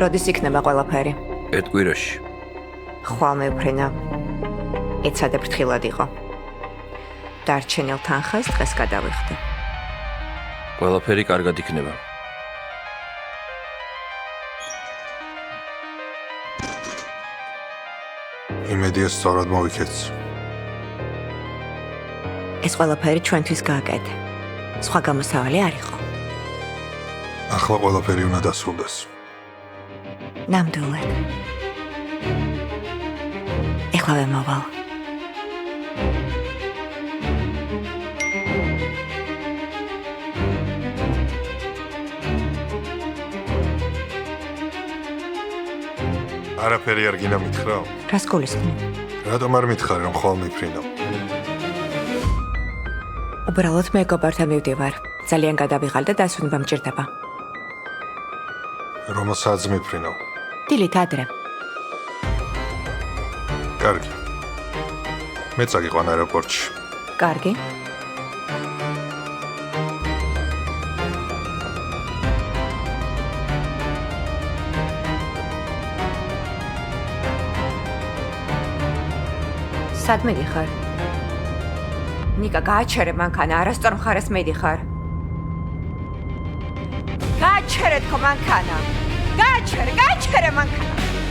როდის იქნება ყველაფერი? ერთ კვირაში. ხვალ მევფრენა. ეცადე ფრთხილად იყო. დარჩენილ თანხას დღეს გადავიხდი. ყველაფერი კარგად იქნება. იმედია სწორად მოვიქეც. ეს ყველაფერი ჩვენთვის გააკეთე. სხვა გამოსავალი არ იყო. ახლა ყველაფერი უნდა დასრულდეს. ნამდვილად. ეხლა მოვალ. არაფერი არ გინდა მითხრაო? რას გულისხმობ? რატომ არ მითხარი რომ ხვალ მიფრინავ? უბრალოდ მეგობართან მივდივარ. ძალიან გადავიღალ და დასვენება მჭირდება. რომელ საათს მიფრინავ? დილით ადრე. კარგი. მე წაგიყვან აეროპორტში. კარგი. სად მიდიხარ? ნიკა, გააჩერე მანქანა, არასწორ მხარეს მიდიხარ. გააჩერე თქო მანქანა. გააჩერე მანქანა.